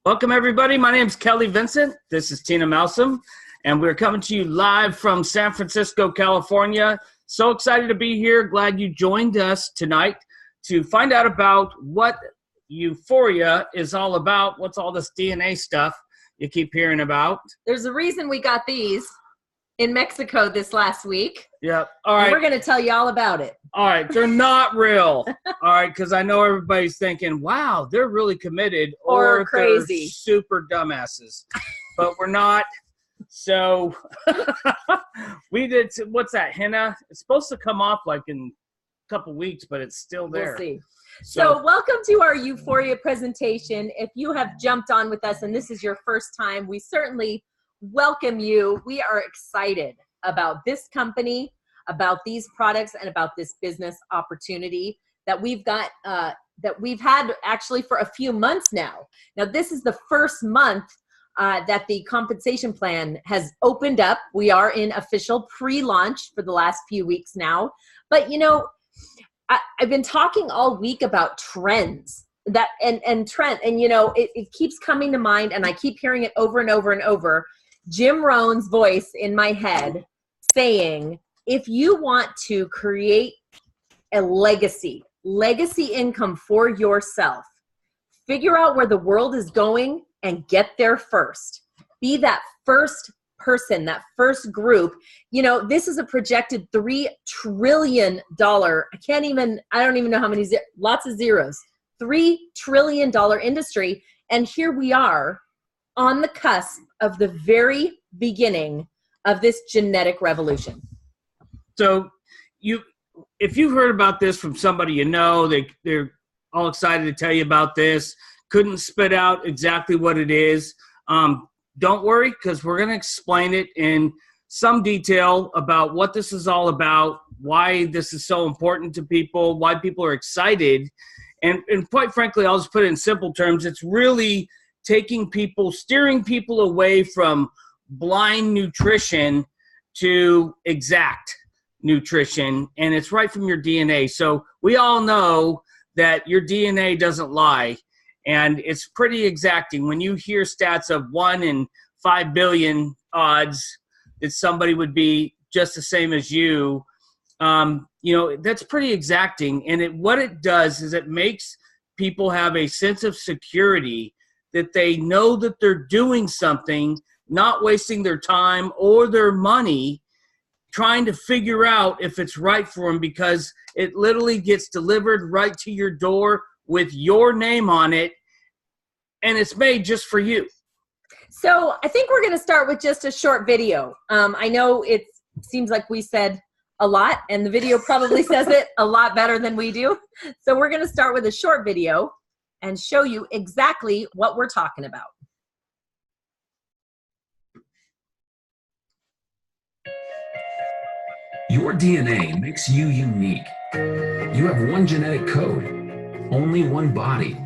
Welcome, everybody. My name is Kelly Vincent. This is Tina Malsom, and we're coming to you live from San Francisco, California. So excited to be here. Glad you joined us tonight to find out about what Euphoria is all about. What's all this DNA stuff you keep hearing about? There's a reason we got these in Mexico this last week. Yep. All right. And we're going to tell you all about it. All right. They're not real. All right. Because I know everybody's thinking, wow, they're really committed or crazy. They're super dumbasses. But we're not. So we did, what's that, henna? It's supposed to come off like in a couple weeks, but it's still there. We'll see. So welcome to our Euphoria presentation. If you have jumped on with us and this is your first time, we certainly welcome you. We are excited about this company, about these products, and about this business opportunity that we've got, that we've had actually for a few months now. Now, this is the first month that the compensation plan has opened up. We are in official pre-launch for the last few weeks now. But, you know, I've been talking all week about trends that and trend, and you know, it keeps coming to mind, and I keep hearing it over and over and over. Jim Rohn's voice in my head saying, if you want to create a legacy income for yourself, figure out where the world is going and get there first. Be that first person, that first group. You know, this is a projected $3 trillion. I don't even know how many, lots of zeros. $3 trillion industry. And here we are on the cusp of the very beginning of this genetic revolution. So if you've heard about this from somebody you know, they're all excited to tell you about this, couldn't spit out exactly what it is, don't worry, because we're going to explain it in some detail about what this is all about, why this is so important to people, why people are excited. And quite frankly, I'll just put it in simple terms. It's really steering people away from blind nutrition to exact nutrition. And it's right from your DNA. So we all know that your DNA doesn't lie. And it's pretty exacting. When you hear stats of 1 in 5 billion odds that somebody would be just the same as you, you know, that's pretty exacting. And what it does is it makes people have a sense of security that they know that they're doing something, not wasting their time or their money trying to figure out if it's right for them, because it literally gets delivered right to your door with your name on it, and it's made just for you. So I think we're going to start with just a short video. I know it seems like we said a lot, and the video probably says it a lot better than we do. So we're going to start with a short video and show you exactly what we're talking about. Your DNA makes you unique. You have one genetic code, only one body.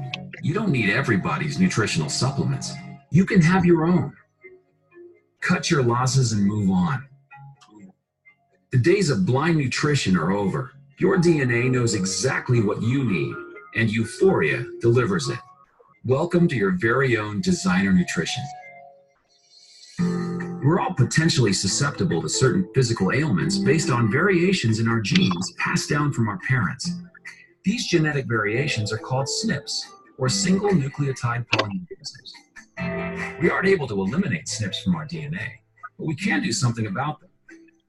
You don't need everybody's nutritional supplements. You can have your own. Cut your losses and move on. The days of blind nutrition are over. Your DNA knows exactly what you need, and Euphoria delivers it. Welcome to your very own designer nutrition. We're all potentially susceptible to certain physical ailments based on variations in our genes passed down from our parents. These genetic variations are called SNPs, or single nucleotide polymerase. We aren't able to eliminate SNPs from our DNA, but we can do something about them.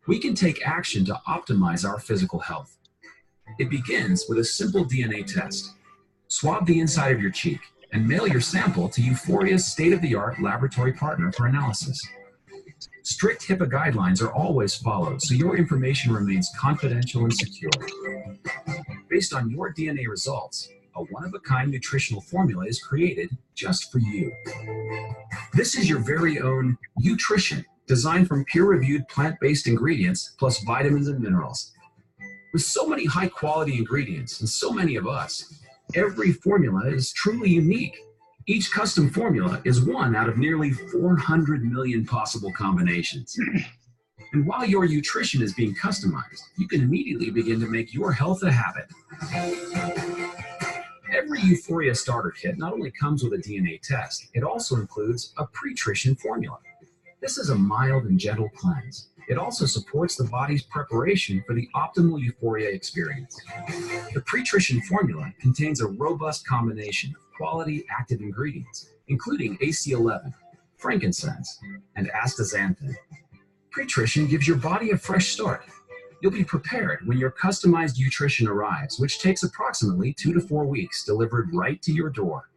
We can take action to optimize our physical health. It begins with a simple DNA test. Swab the inside of your cheek and mail your sample to Euphoria's state-of-the-art laboratory partner for analysis. Strict HIPAA guidelines are always followed, so your information remains confidential and secure. Based on your DNA results, a one-of-a-kind nutritional formula is created just for you. This is your very own Nutrition, designed from peer-reviewed plant-based ingredients plus vitamins and minerals. With so many high-quality ingredients and so many of us, every formula is truly unique. Each custom formula is one out of nearly 400 million possible combinations. And while your nutrition is being customized, you can immediately begin to make your health a habit. Every Euphoria starter kit not only comes with a DNA test, it also includes a pre-trition formula. This is a mild and gentle cleanse. It also supports the body's preparation for the optimal Euphoria experience. The pre-trition formula contains a robust combination of quality active ingredients, including AC11, frankincense, and astaxanthin. Pre-trition gives your body a fresh start. You'll be prepared when your customized nutrition arrives, which takes approximately 2 to 4 weeks, delivered right to your door.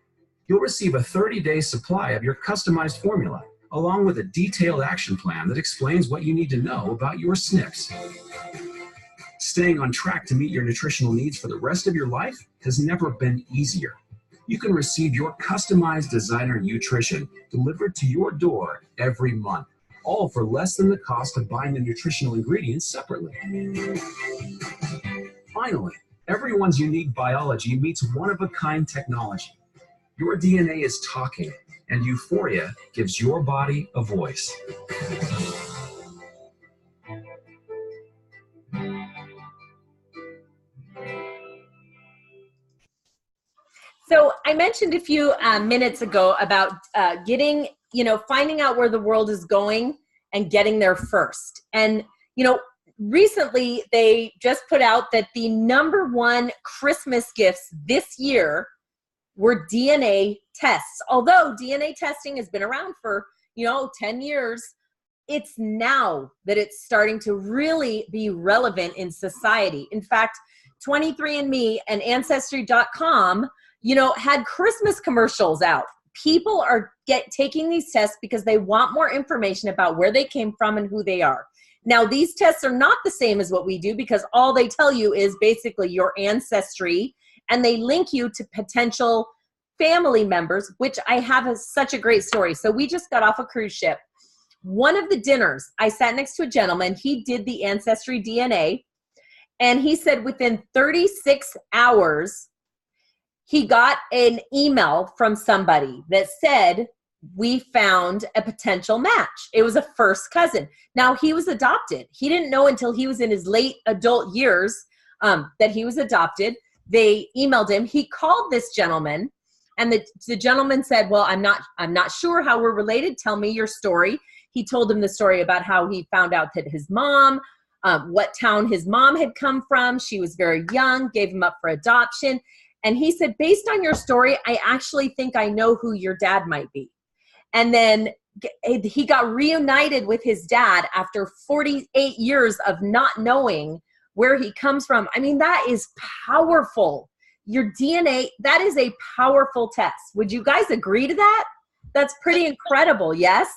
You'll receive a 30-day supply of your customized formula, along with a detailed action plan that explains what you need to know about your SNPs. Staying on track to meet your nutritional needs for the rest of your life has never been easier. You can receive your customized designer nutrition delivered to your door every month, all for less than the cost of buying the nutritional ingredients separately. Finally, everyone's unique biology meets one-of-a-kind technology. Your DNA is talking, and Euphoria gives your body a voice. So I mentioned a few minutes ago about finding out where the world is going and getting there first. And, recently they just put out that the number one Christmas gifts this year were DNA tests. Although DNA testing has been around for, 10 years, it's now that it's starting to really be relevant in society. In fact, 23andMe and Ancestry.com had Christmas commercials out. People are taking these tests because they want more information about where they came from and who they are. Now, these tests are not the same as what we do because all they tell you is basically your ancestry, and they link you to potential family members, which I have such a great story. So we just got off a cruise ship. One of the dinners, I sat next to a gentleman. He did the Ancestry DNA, and he said within 36 hours, he got an email from somebody that said, we found a potential match. It was a first cousin. Now, he was adopted. He didn't know until he was in his late adult years that he was adopted. They emailed him. He called this gentleman, and the gentleman said, well, I'm not sure how we're related. Tell me your story. He told him the story about how he found out that his mom, what town his mom had come from. She was very young, gave him up for adoption. And he said, based on your story, I actually think I know who your dad might be. And then he got reunited with his dad after 48 years of not knowing where he comes from. I mean, that is powerful. Your DNA, that is a powerful test. Would you guys agree to that? That's pretty incredible, yes?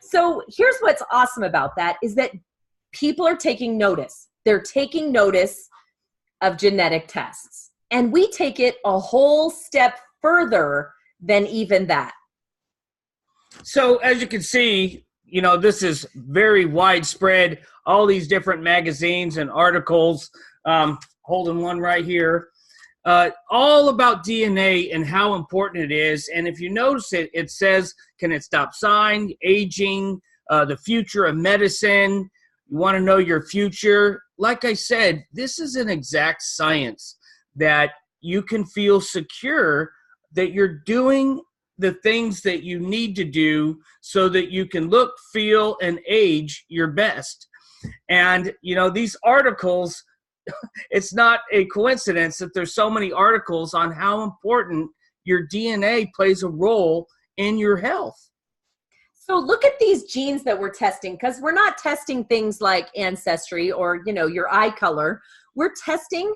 So here's what's awesome about that is that people are taking notice. They're taking notice of genetic tests. And we take it a whole step further than even that. So as you can see, this is very widespread, all these different magazines and articles, holding one right here, all about DNA and how important it is. And if you notice it says, can it stop sign, aging, the future of medicine? You want to know your future? Like I said, this is an exact science that you can feel secure that you're doing the things that you need to do so that you can look, feel, and age your best. And, these articles, it's not a coincidence that there's so many articles on how important your DNA plays a role in your health. So look at these genes that we're testing, because we're not testing things like ancestry or, your eye color. We're testing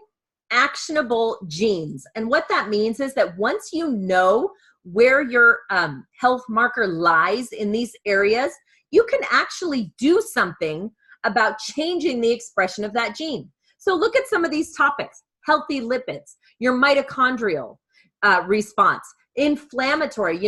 actionable genes. And what that means is that once you know where your health marker lies in these areas, you can actually do something about changing the expression of that gene. So look at some of these topics: healthy lipids, your mitochondrial response, inflammatory.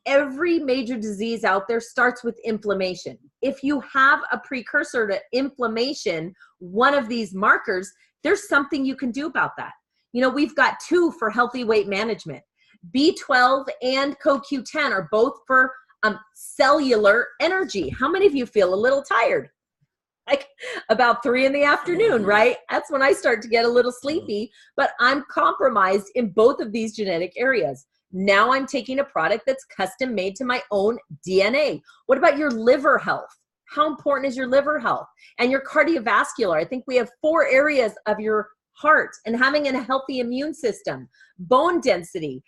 Every major disease out there starts with inflammation. If you have a precursor to inflammation, one of these markers, there's something you can do about that. We've got 2 for healthy weight management. B12 and CoQ10 are both for cellular energy. How many of you feel a little tired? like about 3 in the afternoon, right? That's when I start to get a little sleepy, but I'm compromised in both of these genetic areas. Now I'm taking a product that's custom made to my own DNA. What about your liver health? How important is your liver health and your cardiovascular? I think we have 4 areas of your heart, and having a healthy immune system, bone density,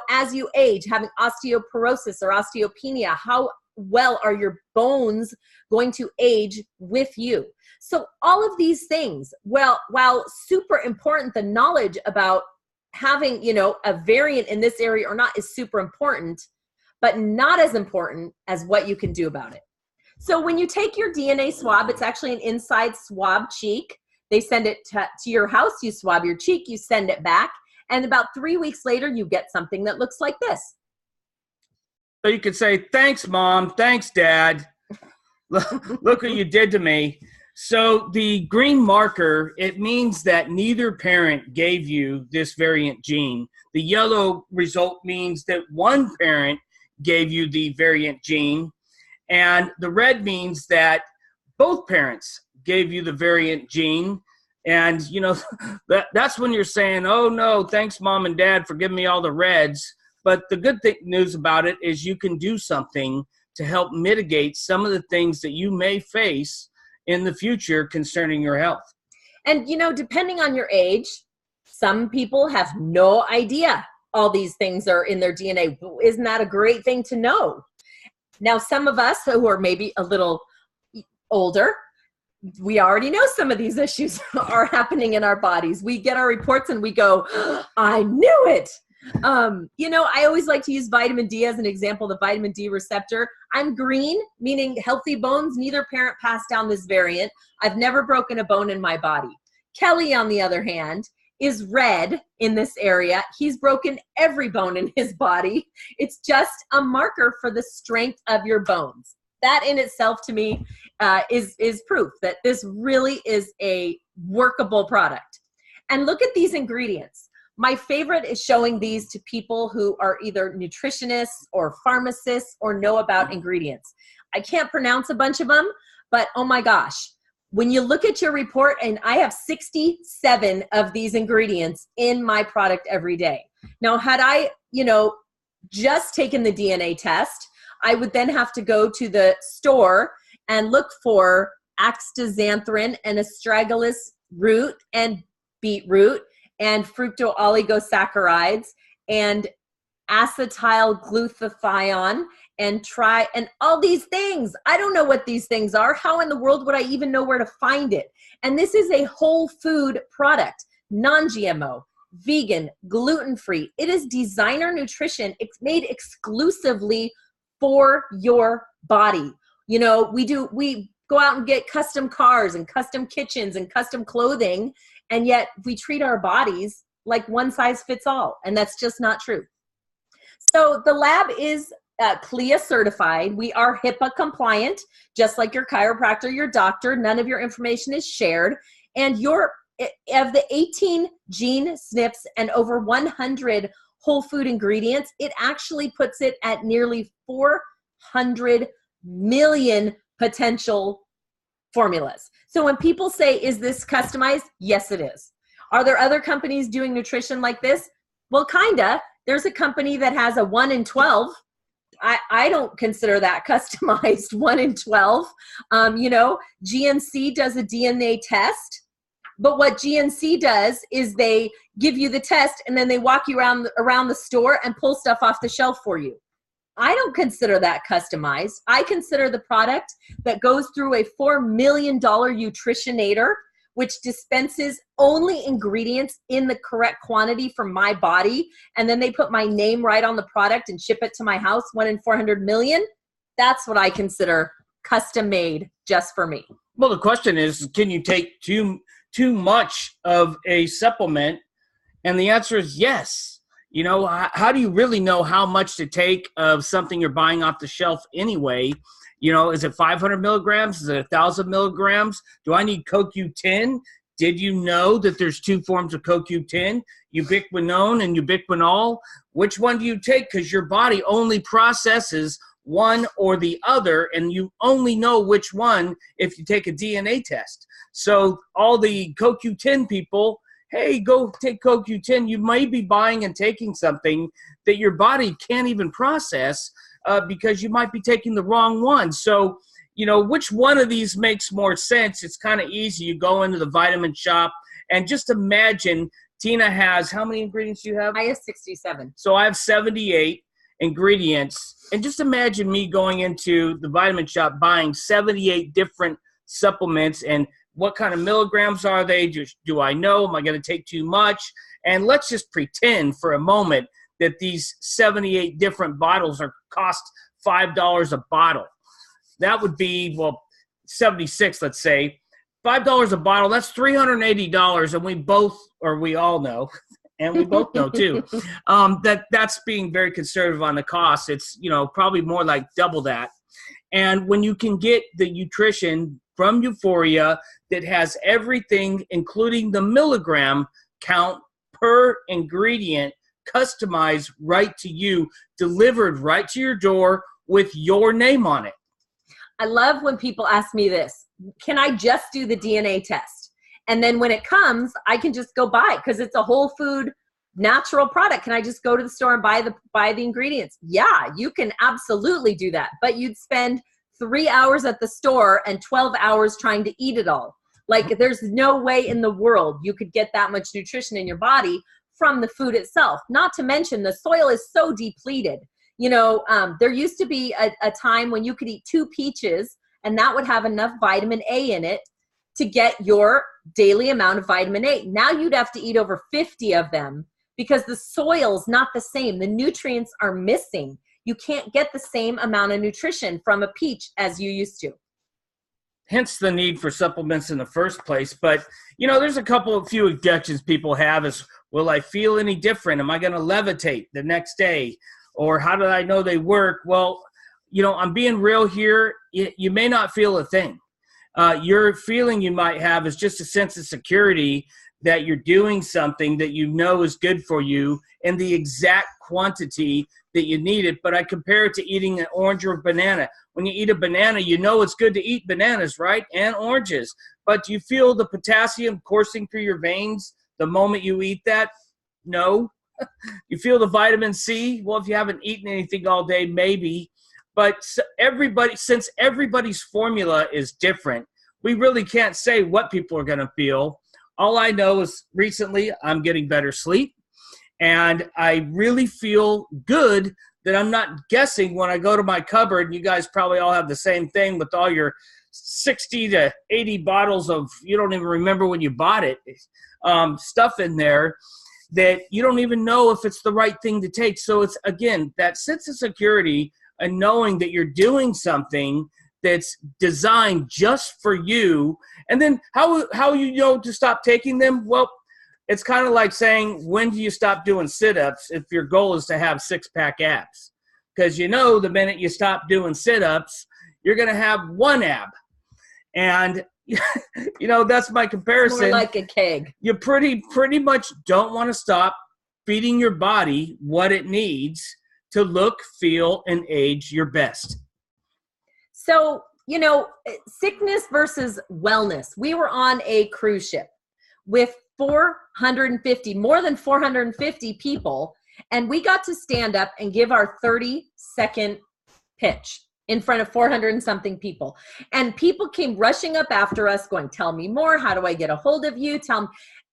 as you age, having osteoporosis or osteopenia, how well are your bones going to age with you? So all of these things, well, while super important, the knowledge about having, a variant in this area or not is super important, but not as important as what you can do about it. So when you take your DNA swab, it's actually an inside swab cheek. They send it to your house, you swab your cheek, you send it back, and about 3 weeks later, you get something that looks like this. So you could say, thanks, Mom. Thanks, Dad. Look what you did to me. So the green marker, it means that neither parent gave you this variant gene. The yellow result means that one parent gave you the variant gene. And the red means that both parents gave you the variant gene. And, that's when you're saying, oh, no, thanks, Mom and Dad, for giving me all the reds. But the good news about it is you can do something to help mitigate some of the things that you may face in the future concerning your health. And, depending on your age, some people have no idea all these things are in their DNA. Isn't that a great thing to know? Now, some of us who are maybe a little older, we already know some of these issues are happening in our bodies. We get our reports and we go, I knew it. I always like to use vitamin D as an example, the vitamin D receptor. I'm green, meaning healthy bones. Neither parent passed down this variant. I've never broken a bone in my body. Kelly, on the other hand, is red in this area. He's broken every bone in his body. It's just a marker for the strength of your bones. That in itself, to me, is proof that this really is a workable product. And look at these ingredients. My favorite is showing these to people who are either nutritionists or pharmacists or know about ingredients. I can't pronounce a bunch of them, but oh my gosh, when you look at your report, and I have 67 of these ingredients in my product every day. Now, had I, just taken the DNA test, I would then have to go to the store and look for astaxanthin and astragalus root and beetroot and fructooligosaccharides and acetyl glutathione and all these things. I don't know what these things are. How in the world would I even know where to find it? And this is a whole food product, non-GMO, vegan, gluten-free. It is designer nutrition. It's made exclusively for your body. We go out and get custom cars and custom kitchens and custom clothing, and yet we treat our bodies like one size fits all, and that's just not true. So the lab is CLIA certified. We are HIPAA compliant, just like your chiropractor, your doctor. None of your information is shared. And of the 18 gene SNPs and over 100 whole food ingredients, it actually puts it at nearly 400 million potential formulas. So when people say, is this customized? Yes, it is. Are there other companies doing nutrition like this? Well, kinda. There's a company that has a 1 in 12. I don't consider that customized, 1 in 12. GNC does a DNA test. But what GNC does is they give you the test and then they walk you around the store and pull stuff off the shelf for you. I don't consider that customized. I consider the product that goes through a $4 million nutritionator, which dispenses only ingredients in the correct quantity for my body. And then they put my name right on the product and ship it to my house, 1 in 400 million. That's what I consider custom made just for me. Well, the question is, can you take too much of a supplement? And the answer is yes. How do you really know how much to take of something you're buying off the shelf anyway? Is it 500 milligrams? Is it 1,000 milligrams? Do I need CoQ10? Did you know that there's 2 forms of CoQ10, ubiquinone and ubiquinol? Which one do you take? Because your body only processes one or the other, and you only know which one if you take a DNA test. So all the CoQ10 people, hey, go take CoQ10. You may be buying and taking something that your body can't even process because you might be taking the wrong one. So, which one of these makes more sense? It's kind of easy. You go into the vitamin shop and just imagine Tina has, how many ingredients do you have? I have 67. So I have 78 ingredients. And just imagine me going into the vitamin shop buying 78 different supplements, and what kind of milligrams are they? Do I know? Am I going to take too much? And let's just pretend for a moment that these 78 different bottles cost $5 a bottle. That would be, 76, let's say. $5 a bottle, that's $380, and we all know, and we both know too, that's being very conservative on the cost. It's, probably more like double that. And when you can get the nutrition from Euphoria that has everything, including the milligram count per ingredient, customized right to you, delivered right to your door with your name on it. I love when people ask me this, can I just do the DNA test? And then when it comes, I can just go buy it because it's a whole food natural product. Can I just go to the store and buy the ingredients? Yeah, you can absolutely do that. But you'd spend 3 hours at the store and 12 hours trying to eat it all. Like, there's no way in the world you could get that much nutrition in your body from the food itself. Not to mention the soil is so depleted. There used to be a time when you could eat 2 peaches and that would have enough vitamin A in it to get your daily amount of vitamin A. Now you'd have to eat over 50 of them because the soil's not the same. The nutrients are missing. You can't get the same amount of nutrition from a peach as you used to. Hence the need for supplements in the first place. But, there's a few objections people have is, will I feel any different? Am I going to levitate the next day? Or how did I know they work? Well, I'm being real here. You may not feel a thing. Your feeling you might have is just a sense of security that you're doing something that you know is good for you in the exact quantity that you need it. But I compare it to eating an orange or a banana. When you eat a banana, you know it's good to eat bananas, right? And oranges. But do you feel the potassium coursing through your veins the moment you eat that? No. You feel the vitamin C? Well, if you haven't eaten anything all day, maybe. But since everybody's formula is different, we really can't say what people are going to feel. All I know is recently I'm getting better sleep, and I really feel good that I'm not guessing when I go to my cupboard. You guys probably all have the same thing with all your 60 to 80 bottles of, you don't even remember when you bought it, stuff in there that you don't even know if it's the right thing to take. So it's, again, that sense of security and knowing that you're doing something that's designed just for you. And then how you know to stop taking them? Well, it's kind of like saying, when do you stop doing sit-ups if your goal is to have six-pack abs? Because the minute you stop doing sit-ups, you're going to have one ab. And that's my comparison. More like a keg. You pretty much don't want to stop feeding your body what it needs to look, feel, and age your best. So, sickness versus wellness. We were on a cruise ship with more than 450 people, and we got to stand up and give our 30-second pitch in front of 400 and something people. And people came rushing up after us going, tell me more. How do I get a hold of you?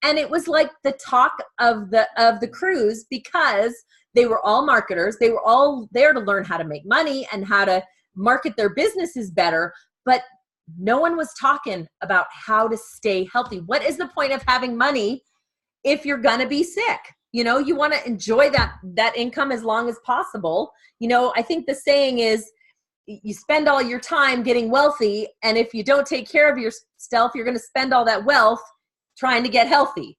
And it was like the talk of the cruise, because they were all marketers. They were all there to learn how to make money and how to market their businesses better. But no one was talking about how to stay healthy. What is the point of having money if you're going to be sick? You want to enjoy that income as long as possible. I think the saying is, you spend all your time getting wealthy, and if you don't take care of yourself, you're going to spend all that wealth trying to get healthy,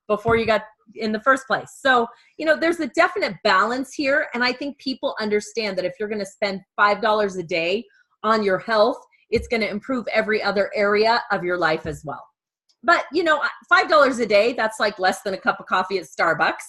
before you got in the first place. So, there's a definite balance here, and I think people understand that if you're going to spend $5 a day on your health, it's going to improve every other area of your life as well. But, $5 a day, that's like less than a cup of coffee at Starbucks.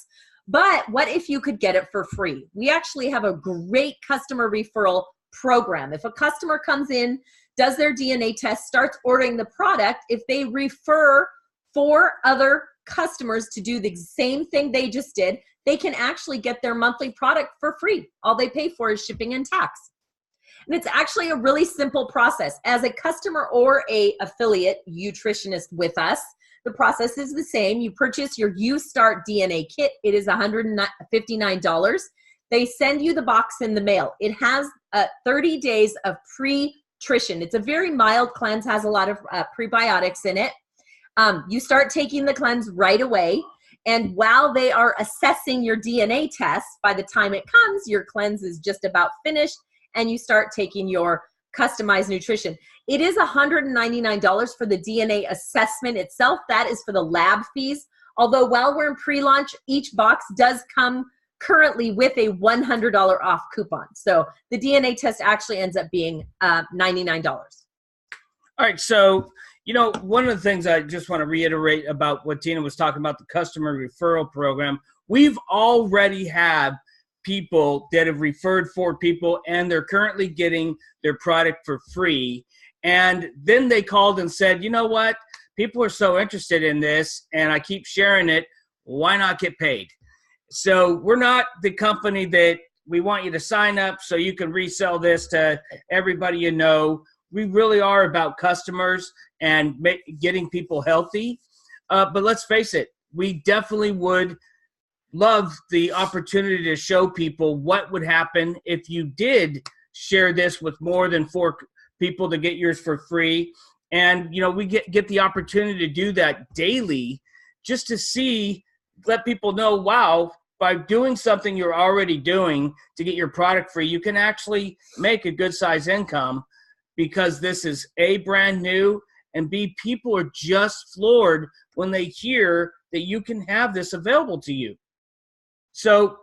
But what if you could get it for free? We actually have a great customer referral program. If a customer comes in, does their DNA test, starts ordering the product, if they refer 4 other customers to do the same thing they just did, they can actually get their monthly product for free. All they pay for is shipping and tax. And it's actually a really simple process. As a customer or a affiliate nutritionist with us, the process is the same. You purchase your You Start DNA kit. It is $159. They send you the box in the mail. It has 30 days of pre-nutrition. It's a very mild cleanse, has a lot of prebiotics in it. You start taking the cleanse right away. And while they are assessing your DNA test, by the time it comes, your cleanse is just about finished and you start taking your customized nutrition. It is $199 for the DNA assessment itself. That is for the lab fees. Although while we're in pre-launch, each box does come currently with a $100 off coupon. So the DNA test actually ends up being $99. All right. So, one of the things I just want to reiterate about what Tina was talking about, the customer referral program, we've already had people that have referred 4 people and they're currently getting their product for free. And then they called and said, you know what? People are so interested in this and I keep sharing it. Why not get paid? So we're not the company that we want you to sign up so you can resell this to everybody you know. We really are about customers and getting people healthy. But let's face it, we definitely would love the opportunity to show people what would happen if you did share this with more than 4 people to get yours for free. And, we get the opportunity to do that daily just to let people know, wow, by doing something you're already doing to get your product free, you can actually make a good size income because this is A, brand new, and B, people are just floored when they hear that you can have this available to you. So,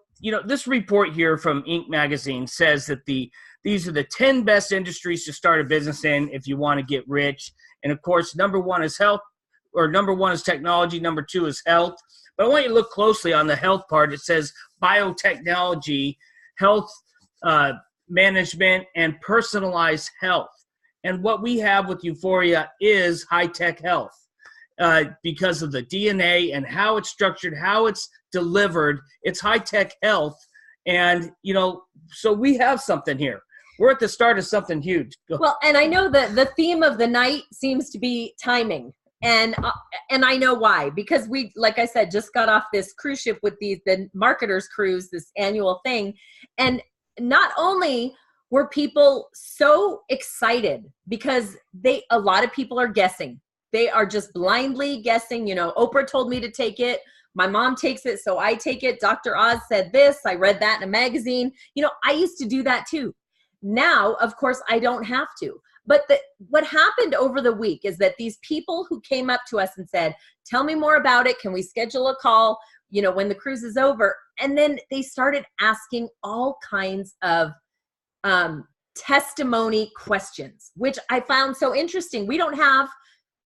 this report here from Inc. magazine says that these are the 10 best industries to start a business in if you want to get rich. And of course, number 1 is health, or number 1 is technology, number 2 is health. But I want you to look closely on the health part. It says biotechnology, health management, and personalized health. And what we have with Euphoria is high-tech health because of the DNA and how it's structured, how it's delivered. It's high-tech health. And, so we have something here. We're at the start of something huge. Well, and I know that the theme of the night seems to be timing. And I know why, because we, like I said, just got off this cruise ship with the Marketers Cruise, this annual thing. And not only were people so excited because a lot of people are guessing. They are just blindly guessing. Oprah told me to take it. My mom takes it, so I take it. Dr. Oz said this. I read that in a magazine. I used to do that too. Now, of course, I don't have to. But what happened over the week is that these people who came up to us and said, tell me more about it. Can we schedule a call, when the cruise is over? And then they started asking all kinds of testimony questions, which I found so interesting. We don't have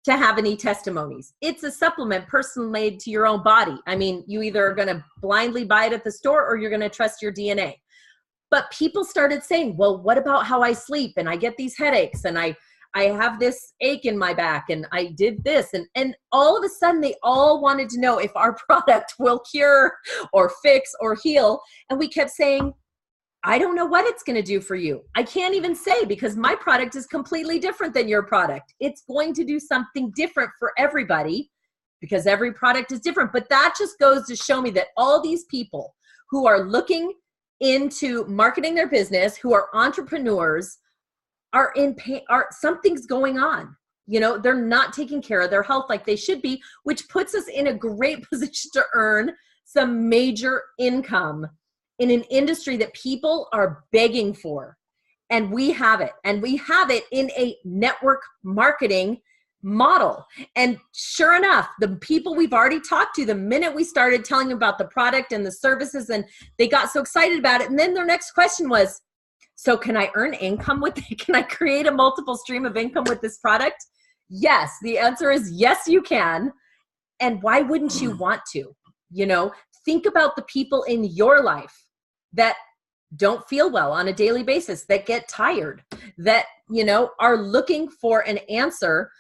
to have any testimonies. It's a supplement person made to your own body. I mean, you either are going to blindly buy it at the store or you're going to trust your DNA. But people started saying, well, what about how I sleep? And I get these headaches and I have this ache in my back and I did this. And all of a sudden they all wanted to know if our product will cure or fix or heal. And we kept saying, I don't know what it's going to do for you. I can't even say because my product is completely different than your product. It's going to do something different for everybody because every product is different. But that just goes to show me that all these people who are looking into marketing their business, who are entrepreneurs, are in pain, something's going on. They're not taking care of their health like they should be, which puts us in a great position to earn some major income in an industry that people are begging for. And we have it. And we have it in a network marketing model. And sure enough, the people we've already talked to, the minute we started telling them about the product and the services, and they got so excited about it. And then their next question was, so can I earn income with it? Can I create a multiple stream of income with this product? Yes. The answer is yes, you can. And why wouldn't you want to? think about the people in your life that don't feel well on a daily basis, that get tired, that, are looking for an answer.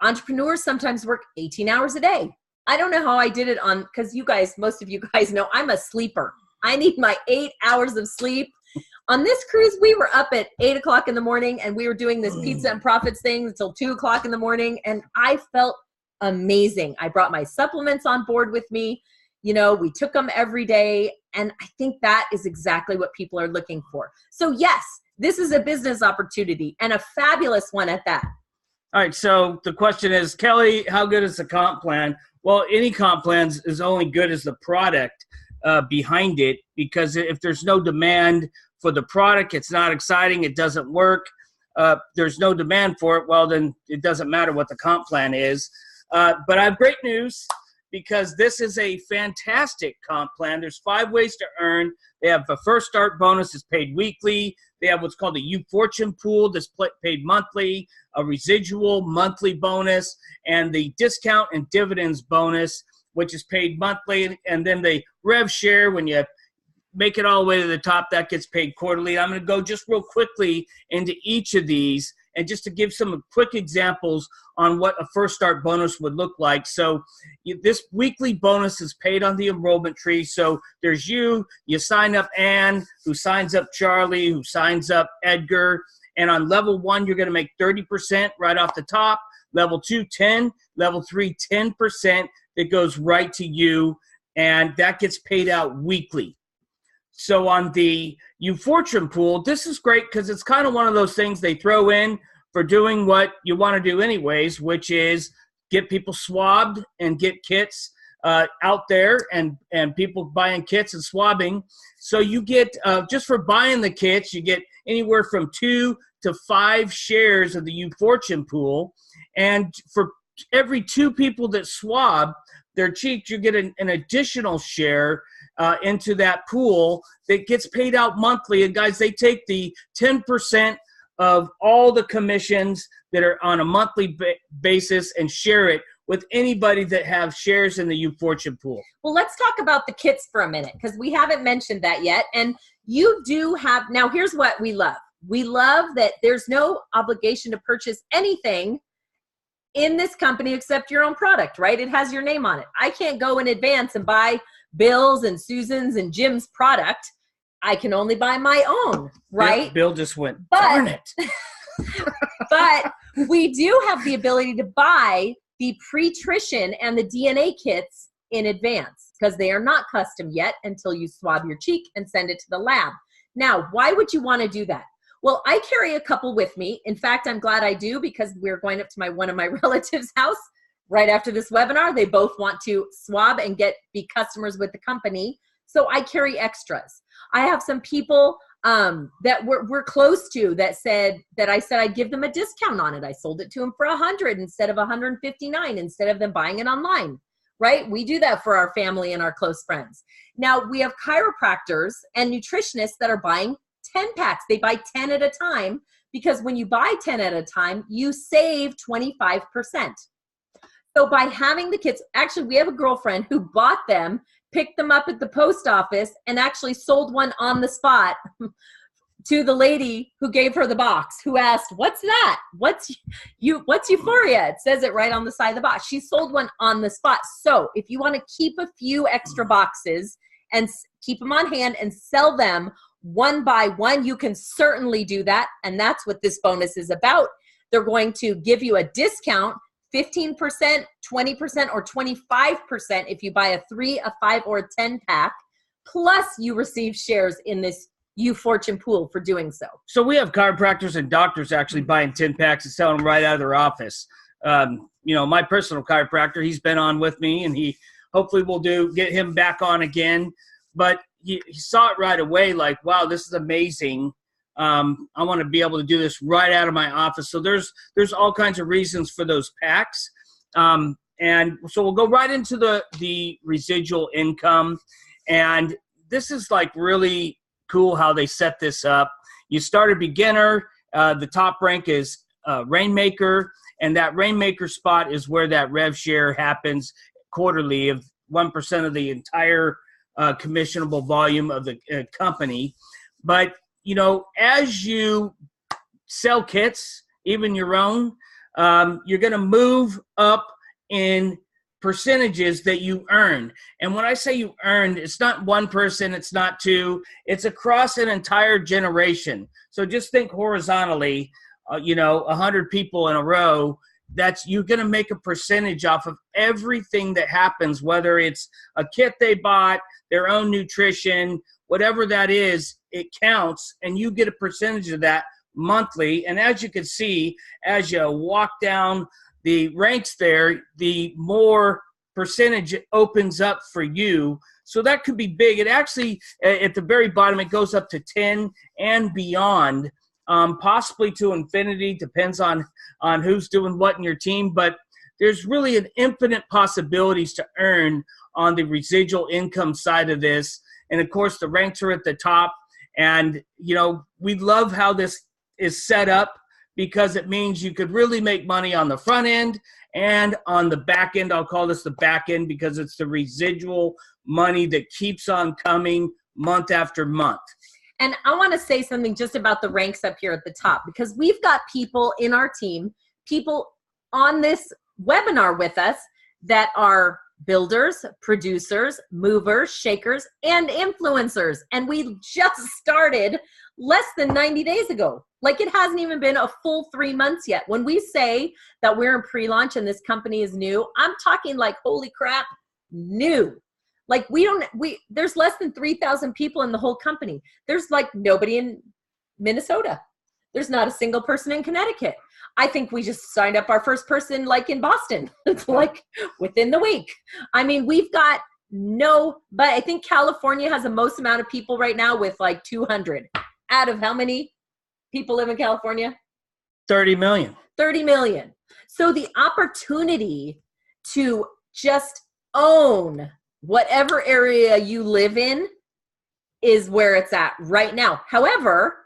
Entrepreneurs sometimes work 18 hours a day. I don't know how I did it because most of you guys know I'm a sleeper. I need my 8 hours of sleep. On this cruise, we were up at 8 o'clock in the morning and we were doing this pizza and profits thing until 2 o'clock in the morning. And I felt amazing. I brought my supplements on board with me. We took them every day. And I think that is exactly what people are looking for. So yes, this is a business opportunity and a fabulous one at that. All right. So the question is, Kelly, how good is the comp plan? Well, any comp plan is only good as the product behind it, because if there's no demand for the product, it's not exciting, it doesn't work, there's no demand for it, well, then it doesn't matter what the comp plan is. But I have great news, because this is a fantastic comp plan. There's 5 ways to earn. They have a first start bonus is paid weekly. They have what's called a U Fortune pool that's paid monthly, a residual monthly bonus, and the discount and dividends bonus, which is paid monthly. And then the rev share, when you make it all the way to the top, that gets paid quarterly. I'm going to go just real quickly into each of these, and just to give some quick examples on what a first start bonus would look like. So this weekly bonus is paid on the enrollment tree. So there's you sign up Ann, who signs up Charlie, who signs up Edgar. And on level 1, you're going to make 30% right off the top. Level 2, 10. Level 3, 10% that goes right to you. And that gets paid out weekly. So on the U Fortune pool, this is great because it's kind of one of those things they throw in for doing what you want to do anyways, which is get people swabbed and get kits out there, and people buying kits and swabbing. So you get, just for buying the kits, you get anywhere from 2 to 5 shares of the U Fortune pool. And for every 2 people that swab their cheek, you get an additional share into that pool that gets paid out monthly. And guys, they take the 10% of all the commissions that are on a monthly basis and share it with anybody that have shares in the U Fortune pool. Well, let's talk about the kits for a minute, because we haven't mentioned that yet. And you do have, now here's what we love. We love that there's no obligation to purchase anything in this company except your own product, right? It has your name on it. I can't go in advance and buy Bill's and Susan's and Jim's product. I can only buy my own, right? Bill just went, darn it. But we do have the ability to buy the pre-trition and the DNA kits in advance, because they are not custom yet until you swab your cheek and send it to the lab. Now, why would you want to do that? Well, I carry a couple with me. In fact, I'm glad I do, because we're going up to one of my relatives' house right after this webinar. They both want to swab and be customers with the company. So I carry extras. I have some people that we're close to that I said I'd give them a discount on it. I sold it to them for $100 instead of $159, instead of them buying it online, right? We do that for our family and our close friends. Now, we have chiropractors and nutritionists that are buying 10 packs. They buy 10 at a time, because when you buy 10 at a time, you save 25%. So by having the kits, actually, we have a girlfriend who bought them, picked them up at the post office, and actually sold one on the spot to the lady who gave her the box, who asked, "What's that? What's Euphoria?" It says it right on the side of the box. She sold one on the spot. So if you want to keep a few extra boxes and keep them on hand and sell them one by one, you can certainly do that. And that's what this bonus is about. They're going to give you a discount, 15%, 20%, or 25% if you buy a 3, a 5, or a 10 pack. Plus, you receive shares in this U Fortune pool for doing so. So we have chiropractors and doctors actually buying 10 packs and selling them right out of their office. My personal chiropractor, he's been on with me, and he hopefully will get him back on again. But he saw it right away, like, wow, this is amazing. I want to be able to do this right out of my office. So there's all kinds of reasons for those packs. And so we'll go right into the residual income. And this is like really cool how they set this up. You start a beginner. The top rank is Rainmaker. And that Rainmaker spot is where that rev share happens quarterly of 1% of the entire commissionable volume of the company. But, as you sell kits, even your own, you're going to move up in percentages that you earn. And when I say you earned, it's not one person, it's not two, it's across an entire generation. So just think horizontally, 100 people in a row, you're going to make a percentage off of everything that happens, whether it's a kit they bought, their own nutrition, whatever that is, it counts, and you get a percentage of that monthly. And as you can see, as you walk down the ranks there, the more percentage opens up for you. So that could be big. It actually, at the very bottom, it goes up to 10 and beyond, possibly to infinity, depends on who's doing what in your team. But there's really an infinite possibilities to earn on the residual income side of this. And of course, the ranks are at the top. And, we love how this is set up, because it means you could really make money on the front end and on the back end. I'll call this the back end because it's the residual money that keeps on coming month after month. And I want to say something just about the ranks up here at the top, because we've got people in our team, people on this webinar with us that are builders, producers, movers, shakers, and influencers. And we just started less than 90 days ago. Like, it hasn't even been a full 3 months yet. When we say that we're in pre-launch and this company is new, I'm talking like, holy crap, new. Like, there's less than 3,000 people in the whole company. There's like nobody in Minnesota. There's not a single person in Connecticut. I think we just signed up our first person like in Boston. It's like within the week. I mean, we've got but I think California has the most amount of people right now with like 200. Out of how many people live in California? 30 million. 30 million. So the opportunity to just own whatever area you live in is where it's at right now. However,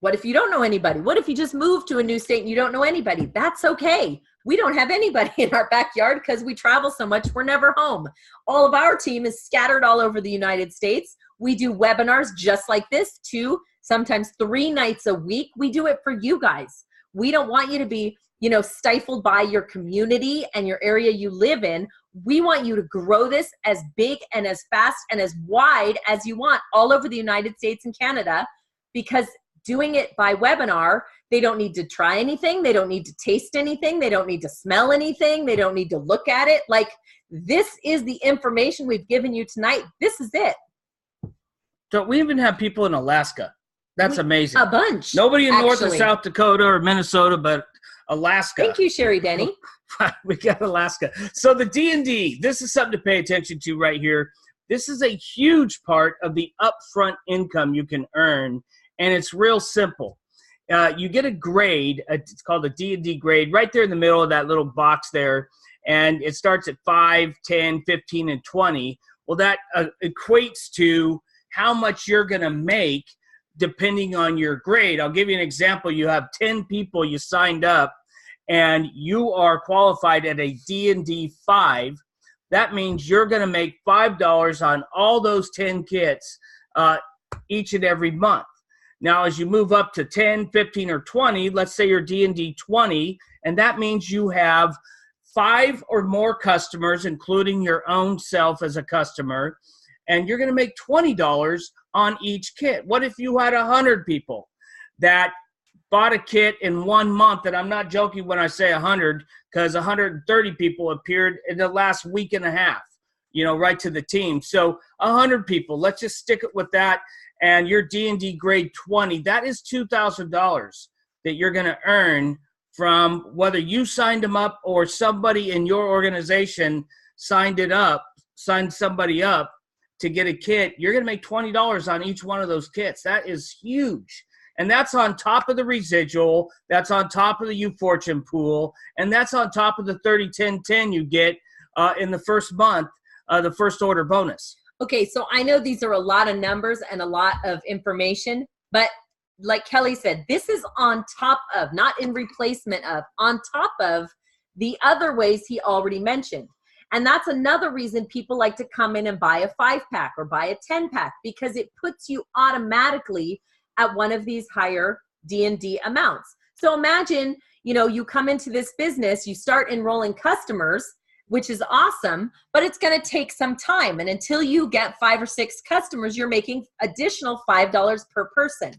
what if you don't know anybody? What if you just moved to a new state and you don't know anybody? That's okay. We don't have anybody in our backyard because we travel so much, we're never home. All of our team is scattered all over the United States. We do webinars just like this, 2, sometimes 3 nights a week. We do it for you guys. We don't want you to be, stifled by your community and your area you live in. We want you to grow this as big and as fast and as wide as you want all over the United States and Canada, because doing it by webinar, they don't need to try anything. They don't need to taste anything. They don't need to smell anything. They don't need to look at it. Like, this is the information we've given you tonight. This is it. So we even have people in Alaska. That's amazing. A bunch. Nobody in North or South Dakota or Minnesota, but Alaska. Thank you, Sherry Denny. We got Alaska. So the D&D, this is something to pay attention to right here. This is a huge part of the upfront income you can earn, and it's real simple. You get a grade. It's called a D&D grade right there in the middle of that little box there, and it starts at 5, 10, 15, and 20. Well, that equates to how much you're going to make depending on your grade. I'll give you an example. You have 10 people you signed up, and you are qualified at a D&D 5. That means you're going to make $5 on all those 10 kits each and every month. Now, as you move up to 10, 15, or 20, let's say you're D&D 20, and that means you have 5 or more customers, including your own self as a customer, and you're going to make $20 on each kit. What if you had 100 people that bought a kit in 1 month? And I'm not joking when I say 100, because 130 people appeared in the last week and a half, right to the team. So 100 people, let's just stick it with that. And your D&D grade 20, that is $2,000 that you're going to earn from whether you signed them up or somebody in your organization signed somebody up to get a kit. You're going to make $20 on each one of those kits. That is huge. And that's on top of the residual. That's on top of the U-Fortune pool. And that's on top of the 30-10-10 you get in the first month, the first order bonus. Okay, so I know these are a lot of numbers and a lot of information, but like Kelly said, this is on top of, not in replacement of, on top of the other ways he already mentioned. And that's another reason people like to come in and buy a 5-pack or buy a 10-pack, because it puts you automatically at one of these higher D&D amounts. So imagine, you come into this business, you start enrolling customers, which is awesome, but it's going to take some time. And until you get 5 or 6 customers, you're making additional $5 per person.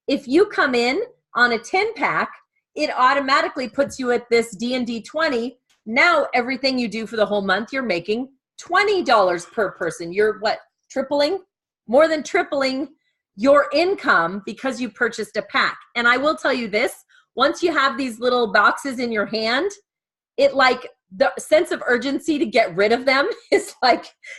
If you come in on a 10-pack, it automatically puts you at this D&D 20. Now everything you do for the whole month, you're making $20 per person. You're more than tripling your income because you purchased a pack. And I will tell you this, once you have these little boxes in your hand, the sense of urgency to get rid of them is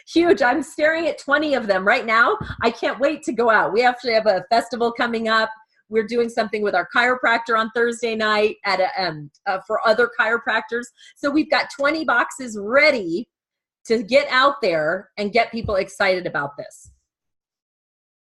huge. I'm staring at 20 of them right now. I can't wait to go out. We actually have a festival coming up. We're doing something with our chiropractor on Thursday night for other chiropractors. So we've got 20 boxes ready to get out there and get people excited about this.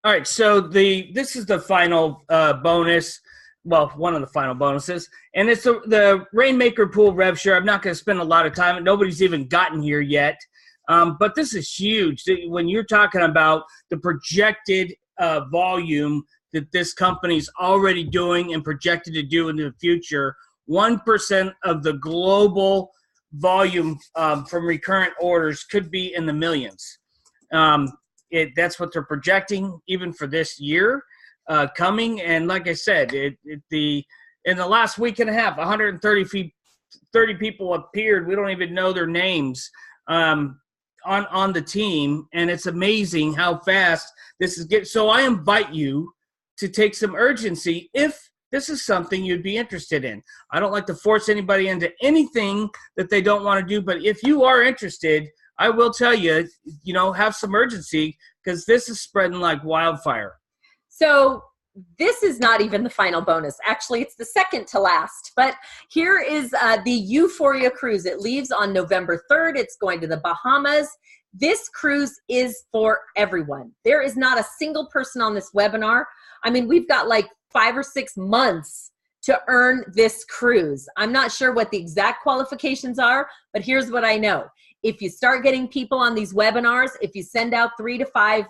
All right, so this is the final bonus. Well, one of the final bonuses, and it's the Rainmaker Pool Rev Share. I'm not going to spend a lot of time. Nobody's even gotten here yet, but this is huge. When you're talking about the projected volume that this company's already doing and projected to do in the future, 1% of the global volume from recurrent orders could be in the millions. That's what they're projecting even for this year coming. And like I said, in the last week and a half, 130 people appeared. We don't even know their names on the team. And it's amazing how fast this is getting. So I invite you to take some urgency if this is something you'd be interested in. I don't like to force anybody into anything that they don't want to do, but if you are interested, I will tell you, have some urgency because this is spreading like wildfire. So this is not even the final bonus. Actually, it's the second to last. But here is the Euphoria Cruise. It leaves on November 3rd. It's going to the Bahamas. This cruise is for everyone. There is not a single person on this webinar. I mean, we've got 5 or 6 months to earn this cruise. I'm not sure what the exact qualifications are, but here's what I know. If you start getting people on these webinars, if you send out 3 to 5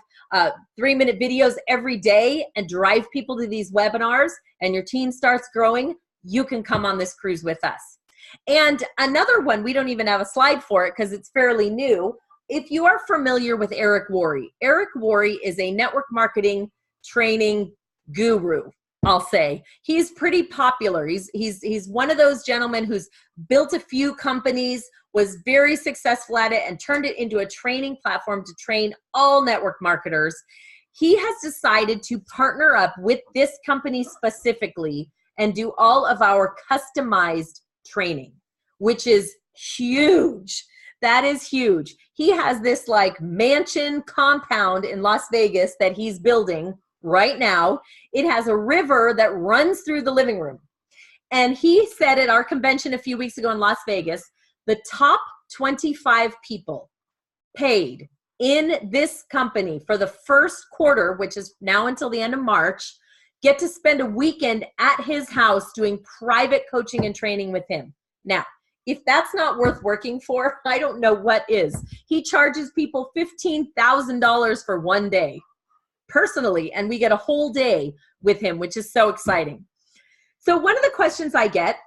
3-minute videos every day and drive people to these webinars and your team starts growing, you can come on this cruise with us. And another one, we don't even have a slide for it because it's fairly new. If you are familiar with Eric Worre is a network marketing training guru, I'll say. He's pretty popular. He's one of those gentlemen who's built a few companies, was very successful at it, and turned it into a training platform to train all network marketers. He has decided to partner up with this company specifically and do all of our customized training, which is huge. That is huge. He has this mansion compound in Las Vegas that he's building right now. It has a river that runs through the living room. And he said at our convention a few weeks ago in Las Vegas, the top 25 people paid in this company for the first quarter, which is now until the end of March, get to spend a weekend at his house doing private coaching and training with him. Now, if that's not worth working for, I don't know what is. He charges people $15,000 for one day personally, and we get a whole day with him, which is so exciting. So one of the questions I get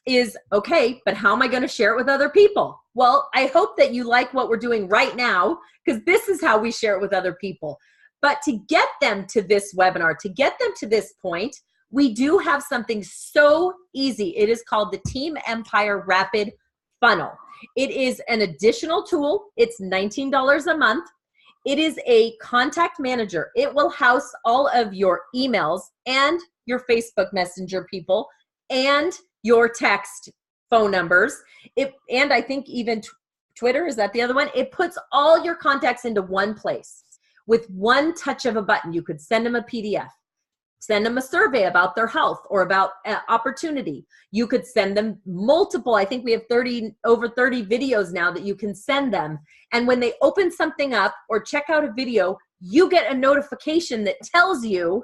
is, okay, but how am I going to share it with other people? Well, I hope that you like what we're doing right now, because this is how we share it with other people. But to get them to this webinar, to get them to this point, we do have something so easy. It is called the Team Empire Rapid Funnel. It is an additional tool. It's $19 a month. It is a contact manager. It will house all of your emails and your Facebook Messenger people and your text phone numbers. And I think even Twitter, is that the other one? It puts all your contacts into one place. With one touch of a button, you could send them a PDF, send them a survey about their health or about opportunity. You could send them multiple, I think we have over 30 videos now that you can send them. And when they open something up or check out a video, you get a notification that tells you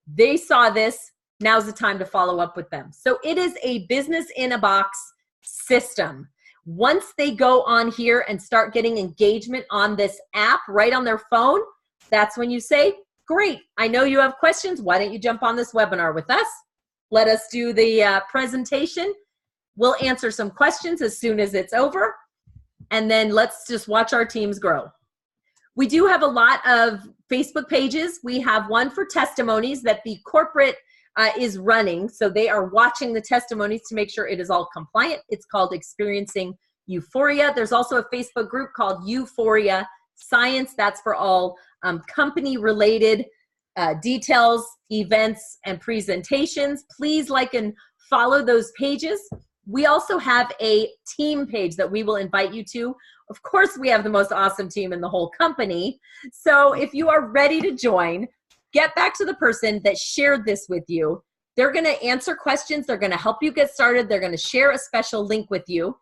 they saw this. Now's the time to follow up with them. So it is a business in a box system. Once they go on here and start getting engagement on this app right on their phone, that's when you say, great, I know you have questions. Why don't you jump on this webinar with us? Let us do the presentation. We'll answer some questions as soon as it's over. And then let's just watch our teams grow. We do have a lot of Facebook pages. We have one for testimonies that the corporate is running. So they are watching the testimonies to make sure it is all compliant. It's called Experiencing Euphoria. There's also a Facebook group called Euphoria Science. That's for all company-related details, events, and presentations. Please like and follow those pages. We also have a team page that we will invite you to. Of course, we have the most awesome team in the whole company. So if you are ready to join, get back to the person that shared this with you. They're going to answer questions. They're going to help you get started. They're going to share a special link with you.